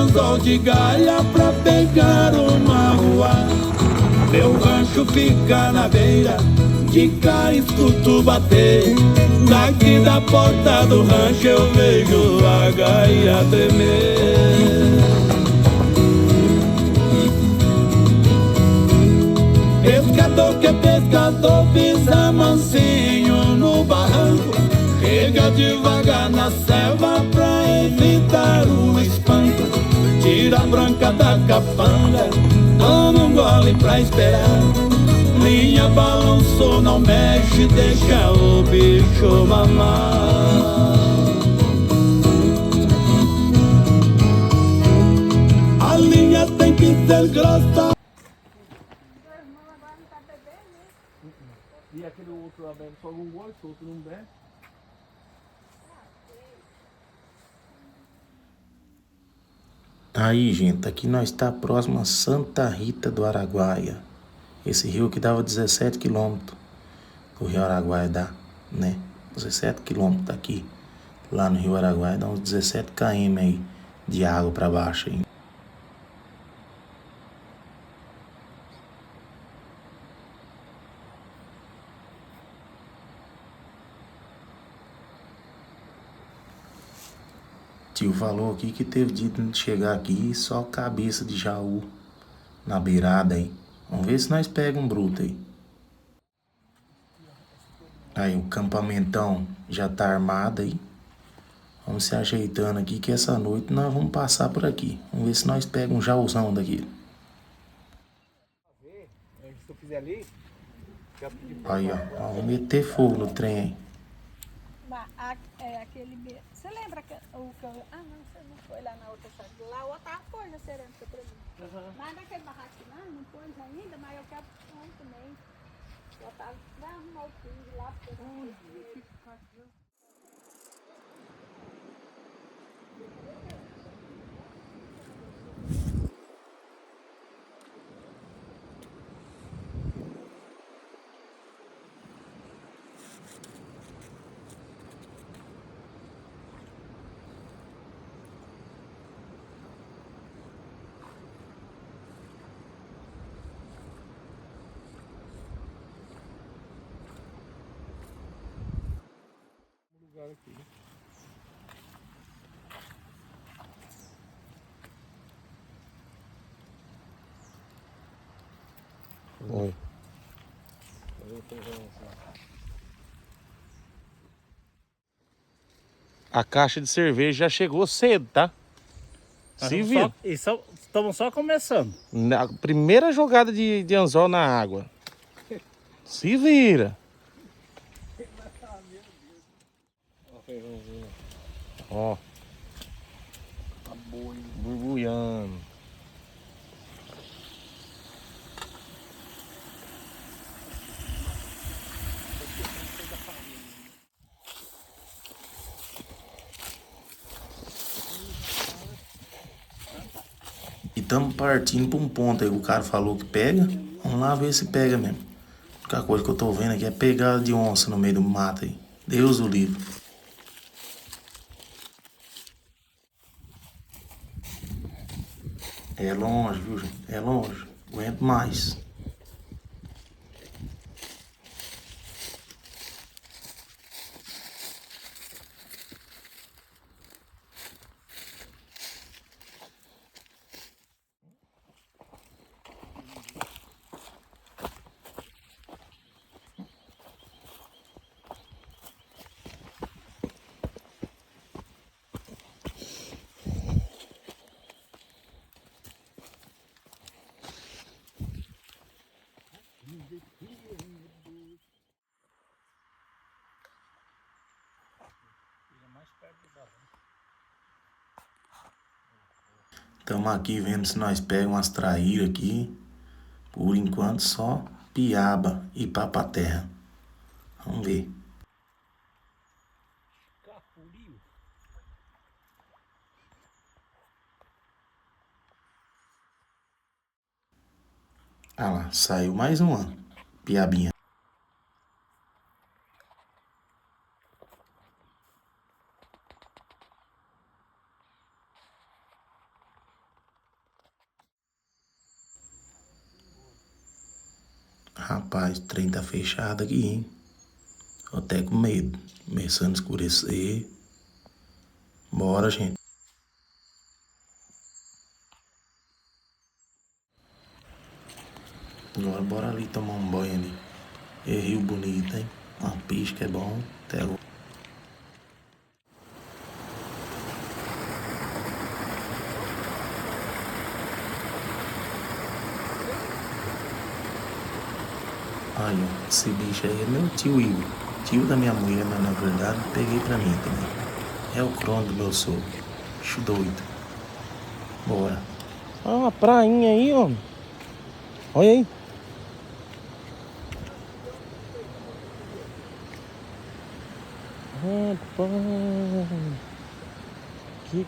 anzol de galha pra pegar uma rua. Meu rancho fica na beira de cá, escuto bater. Daqui da porta do rancho eu vejo a gaia tremer. Pescador que é pescador pisa mansinho no barranco, chega devagar na selva pra evitar o espanto. Tira a branca da capanga, toma um gole pra esperar. Linha balançou, não mexe, deixa o bicho mamar. A linha tem que ser grossa. E aquele outro lá bebe só um gole, o outro não bebe. Aí, gente, aqui nós está próximo a Santa Rita do Araguaia. Esse rio que dava 17 quilômetros. O rio Araguaia dá, né? 17 quilômetros daqui. Lá no rio Araguaia dá uns 17 km aí de água para baixo aí. Tio falou aqui que teve de chegar aqui só cabeça de jaú na beirada aí. Vamos ver se nós pegamos um bruto aí. Aí o campamentão já tá armado aí. Vamos se ajeitando aqui que essa noite nós vamos passar por aqui. Vamos ver se nós pegamos um jauzão daqui. Se eu fizer ali, Aí, ó. Vamos meter fogo no trem aí. Você lembra que o que eu... Ah, não, você não foi lá na outra chácara. Lá o outro pôs na cerâmica pra mim. Mas naquele barraco lá, não pôs ainda, mas eu quero pôr também. Eu tava pra arrumar o filho lá, porque eu não... aqui. Oi. A caixa de cerveja já chegou cedo, tá? Se vira. Estamos só começando. Na primeira jogada de anzol na água. Se vira. Ó. Burbulhando. E estamos partindo para um ponto aí. O cara falou que pega. Vamos lá ver se pega mesmo. A única coisa que eu tô vendo aqui é pegada de onça no meio do mato aí. Deus o livre. É longe, viu, gente? É longe. Aguento mais. Estamos aqui vendo se nós pegamos umas traíras aqui. Por enquanto só piaba e papaterra. Vamos ver. Ah lá, saiu mais uma piabinha. Rapaz, o trem tá fechado aqui, hein? Tô até com medo. Começando a escurecer. Bora, gente. Agora bora ali tomar um banho ali. É rio bonito, hein? Uma pisca é bom. Até agora. Aí, ó, esse bicho aí é meu tio Igor. Tio da minha mulher, mas na verdade peguei pra mim também. É o crono do meu sogro. Bicho doido. Bora. Ah, uma prainha aí, ó. Olha aí. Rapaz. Que...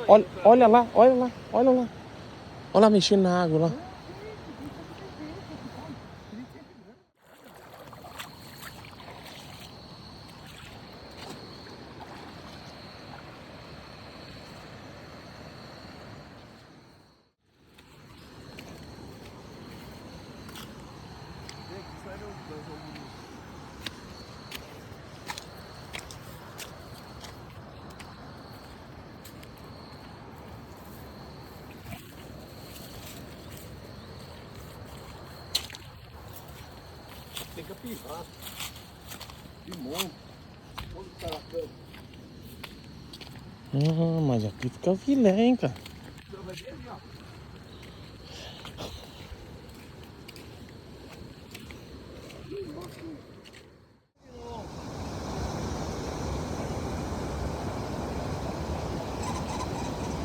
Olha lá, olha lá, olha lá. Olha lá mexendo na água lá. Tem capivara, limão, olha o caracão. Ah, mas aqui fica filé, hein, cara.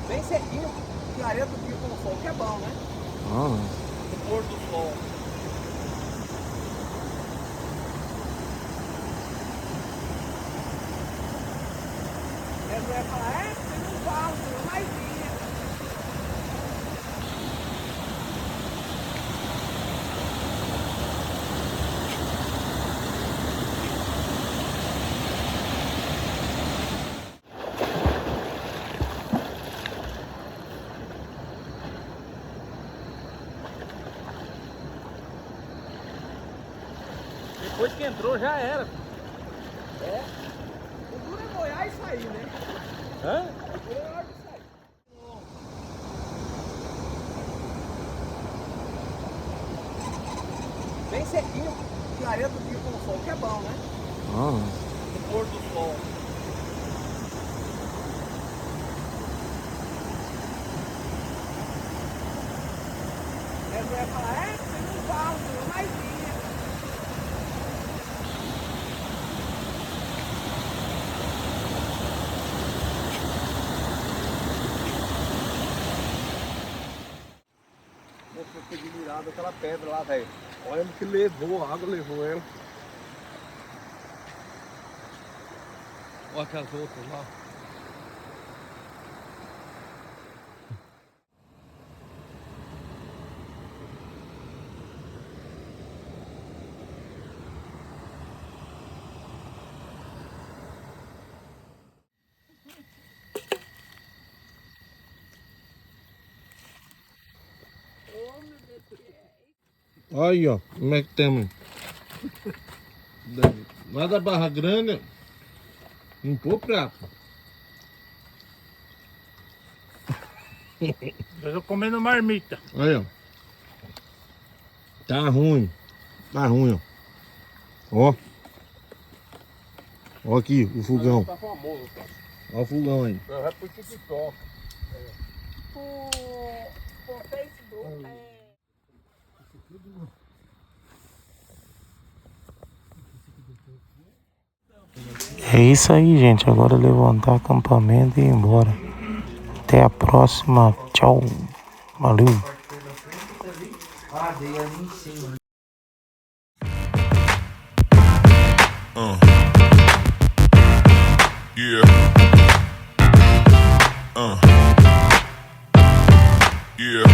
Bem sequinho, clareia do dia com o sol, que é bom, né? Ah, O pôr do sol. Eles vão falar, você não fala, você não mais vinha. Depois que entrou já era. É. O duro é molhar e sair, né? hã? O duro é na hora de sair. Bem sequinho, clareia do dia com o sol, que é bom, né? Ah. O pôr do sol. Eles vão falar, você não fala, você não mais vinha. Eu fiquei admirado aquela pedra lá, velho. Olha o que levou, a água levou ela. Olha aquelas outras lá. Aí, ó, como é que temos? Lá da Barra Grande, limpou o prato. Eu tô comendo marmita. Aí, ó. Tá ruim. Tá ruim, ó. Ó. Ó aqui, o fogão. Tá famoso, cara. Ó o fogão aí. Vai pro TikTok. Por Facebook. É isso aí, gente. Agora levantar acampamento e ir embora. Até a próxima. Tchau. Valeu. Yeah. Yeah.